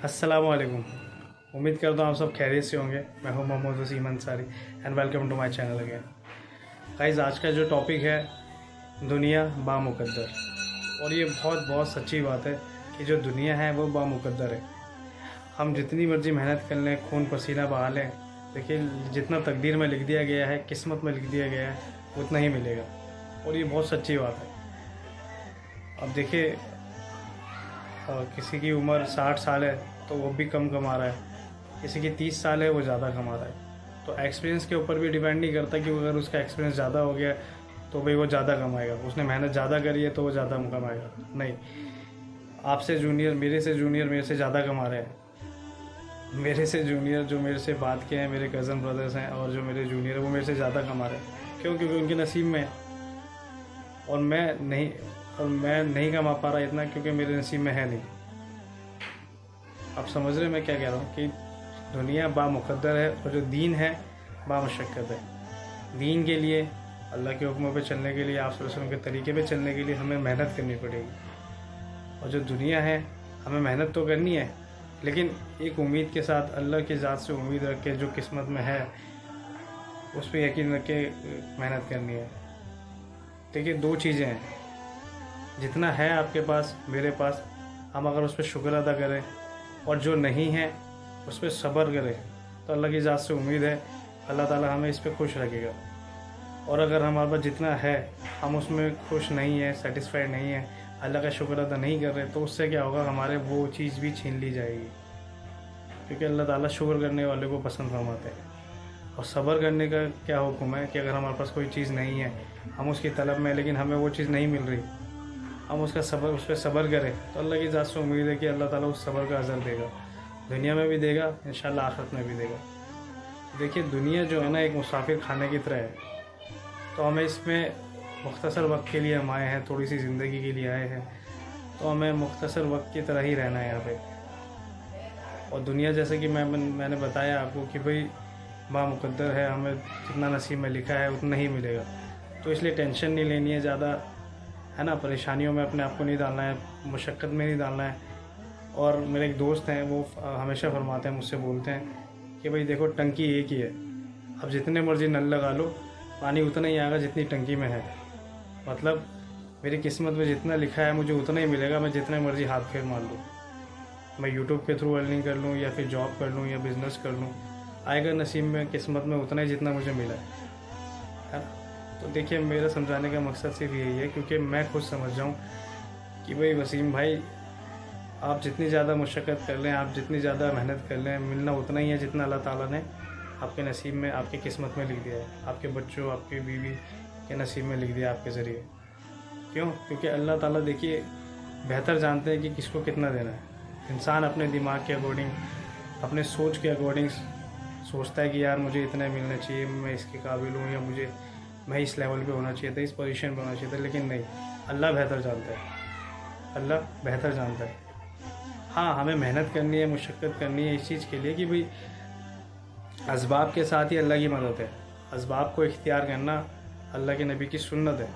अस्सलाम वालेकुम। उम्मीद करता हूँ आप सब खैरियत से होंगे। मैं हूँ Mohammad Wasim Ansari and welcome to my channel again. Guys, आज का जो टॉपिक है दुनिया बामुकद्दर, और ये बहुत बहुत सच्ची बात है कि जो दुनिया है वो बामुकद्दर है। हम जितनी मर्जी मेहनत कर लें, खून पसीना बहा लें, देखिए जितना तकदीर में लिख दिया गया है, किस्मत में लिख दिया गया है, उतना ही मिलेगा। और ये बहुत सच्ची बात है। अब देखिए, किसी की उम्र 60 साल है तो वो भी कम कमा रहा है, किसी की 30 साल है वो ज़्यादा कमा रहा है। तो एक्सपीरियंस के ऊपर भी डिपेंड नहीं करता कि अगर उसका एक्सपीरियंस ज़्यादा हो गया तो भाई वो ज़्यादा कमाएगा, उसने मेहनत ज़्यादा करी है तो वो ज़्यादा कमाएगा। नहीं, आपसे जूनियर, मेरे से जूनियर मेरे से ज़्यादा कमा रहे हैं। मेरे से जूनियर जो मेरे से बात के हैं, मेरे कज़न ब्रदर्स हैं, और जो मेरे जूनियर है वो मेरे से ज़्यादा कमा रहे हैं। क्यों? क्योंकि उनके नसीब में है। और मैं नहीं कमा पा रहा इतना क्योंकि मेरे नसीब में है नहीं। आप समझ रहे हैं मैं क्या कह रहा हूँ कि दुनिया बामुकद्दर है और जो दीन है बामुशक्कत है। दीन के लिए, अल्लाह के हुक्मों पे चलने के लिए, आप सल्लल्लाहु अलैहि वसल्लम के तरीके पे चलने के लिए हमें मेहनत करनी पड़ेगी। और जो दुनिया है, हमें मेहनत तो करनी है, लेकिन एक उम्मीद के साथ, अल्लाह की ज़ात से उम्मीद रख के, जो किस्मत में है उस पर यकीन रख के मेहनत करनी है। देखिए, दो चीज़ें हैं, जितना है आपके पास, मेरे पास, हम अगर उस पर शुक्र अदा करें और जो नहीं है उस पर सब्र करें तो अल्लाह की ज़ात से उम्मीद है अल्लाह ताला हमें इस पर खुश रखेगा। और अगर हमारे पास जितना है हम उसमें खुश नहीं है, सेटिस्फाइड नहीं है, अल्लाह का शुक्र अदा नहीं कर रहे, तो उससे क्या होगा, हमारे वो चीज़ भी छीन ली जाएगी। क्योंकि अल्लाह ताला शुक्र करने वाले को पसंद फरमाते हैं। और सब्र करने का क्या हुक्म है कि अगर हमारे पास कोई चीज़ नहीं है, हम उसकी तलब में, लेकिन हमें वो चीज़ नहीं मिल रही, हम उस पर सब्र करें तो अल्लाह की ज़ात से उम्मीद है कि अल्लाह ताला उस सब्र का अज़र देगा, दुनिया में भी देगा, इंशाल्लाह आखिरत में भी देगा। देखिए, दुनिया जो है ना, एक मुसाफिर खाने की तरह है। तो हमें इसमें मुख्तसर वक्त के लिए हम आए हैं, थोड़ी सी ज़िंदगी के लिए आए हैं, तो हमें मुख्तसर वक्त की तरह ही रहना है यहाँ पे। और दुनिया, जैसे कि मैंने बताया आपको कि भाई बामुकद्दर है, हमें जितना नसीब में लिखा है उतना ही मिलेगा। तो इसलिए टेंशन नहीं लेनी है ज़्यादा, है ना, परेशानियों में अपने आप को नहीं डालना है, मुशक्क़त में नहीं डालना है। और मेरे एक दोस्त हैं, वो हमेशा फरमाते हैं, मुझसे बोलते हैं कि भाई देखो, टंकी एक ही है, अब जितने मर्ज़ी नल लगा लो, पानी उतना ही आएगा जितनी टंकी में है। मतलब मेरी किस्मत में जितना लिखा है मुझे उतना ही मिलेगा, मैं जितने मर्ज़ी हाथ फेर मार लूँ, मैं यूट्यूब के थ्रू अर्निंग कर लूँ या फिर जॉब कर लूँ या बिज़नेस कर लूँ, आएगा नसीब में, किस्मत में उतना ही जितना मुझे मिला है ना। तो देखिए, मेरा समझाने का मकसद सिर्फ यही है, क्योंकि मैं खुद समझ जाऊँ कि भाई वसीम भाई, आप जितनी ज़्यादा मुशक्क़त कर लें, आप जितनी ज़्यादा मेहनत कर लें, मिलना उतना ही है जितना अल्लाह ताला ने आपके नसीब में, आपकी किस्मत में लिख दिया है, आपके बच्चों, आपकी बीवी के नसीब में लिख दिया आपके ज़रिए। क्यों? क्योंकि अल्लाह ताला देखिए बेहतर जानते हैं कि किसको कितना देना है। इंसान अपने दिमाग के अकॉर्डिंग, अपने सोच के अकॉर्डिंग सोचता है कि यार मुझे इतना मिलना चाहिए, मैं इसके काबिल हूँ, या मैं इस लेवल पे होना चाहिए था, इस पोजीशन पे होना चाहिए था। लेकिन नहीं, अल्लाह बेहतर जानता है, अल्लाह बेहतर जानता है। हाँ, हमें मेहनत करनी है, मुशक्क़त करनी है इस चीज़ के लिए कि भाई असबाब के साथ ही अल्लाह की मदद है। असबाब को इख्तियार करना अल्लाह के नबी की सुन्नत है,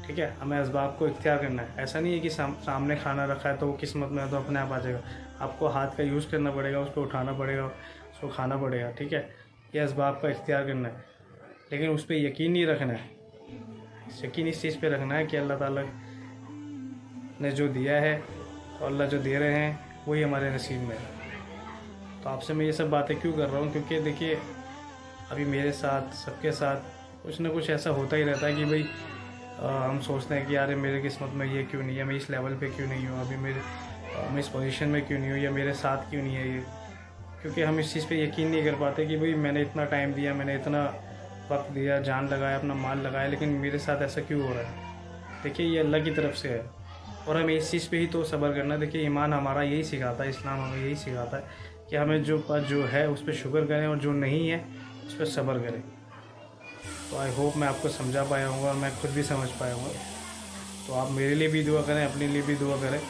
ठीक है। हमें असबाब को इख्तियार करना है। ऐसा नहीं है कि सामने खाना रखा है तो वो किस्मत में है तो अपने आप आ जाएगा। आपको हाथ का यूज़ करना पड़ेगा, उसको उठाना पड़ेगा, उसको खाना पड़ेगा, ठीक है। ये असबाब का इख्तियार करना है, लेकिन उस पर यकीन नहीं रखना है। यकीन इस चीज़ पे रखना है कि अल्लाह ताला ने जो दिया है, तो अल्लाह जो दे रहे हैं वही हमारे नसीब में है। तो आपसे मैं ये सब बातें क्यों कर रहा हूँ? क्योंकि देखिए, अभी मेरे साथ, सबके साथ कुछ ना कुछ ऐसा होता ही रहता है कि भाई हम सोचते हैं कि यार मेरे किस्मत में ये क्यों नहीं है, मैं इस लेवल पे क्यों नहीं हूँ, अभी मैं इस पोजीशन में क्यों नहीं हूँ, या मेरे साथ क्यों नहीं है ये। क्योंकि हम इस चीज़ पे यकीन नहीं कर पाते कि भाई मैंने इतना टाइम दिया, मैंने इतना वक्त दिया, जान लगाया, अपना माल लगाया, लेकिन मेरे साथ ऐसा क्यों हो रहा है। देखिए, ये अल्लाह की तरफ से है और हमें इस चीज़ पे ही तो सब्र करना है। देखिए, ईमान हमारा यही सिखाता है, इस्लाम हमें यही सिखाता है कि हमें जो है उस पर शुक्र करें, और जो नहीं है उस पर सब्र करें। तो आई होप मैं आपको समझा पाया हूँ और मैं खुद भी समझ पाया हूँ। तो आप मेरे लिए भी दुआ करें, अपने लिए भी दुआ करें,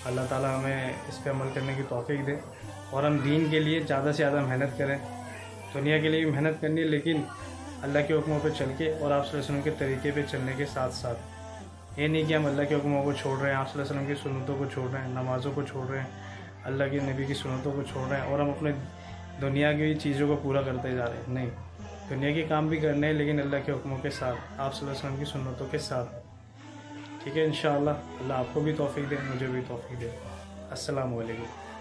अल्लाह ताला हमें इस पर अमल करने की तौफीक दे, और हम दीन के लिए ज़्यादा से ज़्यादा मेहनत करें। दुनिया के लिए भी मेहनत करनी है, लेकिन अल्लाह के हुक्मों पे चल के और आप सल्लल्लाहु अलैहि वसल्लम के तरीके पे चलने के साथ साथ। ये नहीं कि हम अल्लाह के हुक्मों को छोड़ रहे हैं, आप सल्लल्लाहु अलैहि वसल्लम की सुन्नतों को छोड़ रहे हैं, नमाज़ों को छोड़ रहे हैं, अल्लाह के नबी की सुन्नतों को छोड़ रहे हैं और हम अपने दुनिया की चीज़ों को पूरा करते जा रहे हैं। नहीं, दुनिया के काम भी करने हैं लेकिन अल्लाह के हुक्मों के साथ, आप सल्लल्लाहु अलैहि वसल्लम की सुन्नतों के साथ। ठीक है, इंशाअल्लाह अल्लाह आपको भी तौफीक दे, मुझे भी तौफीक दे। अस्सलामु अलैकुम।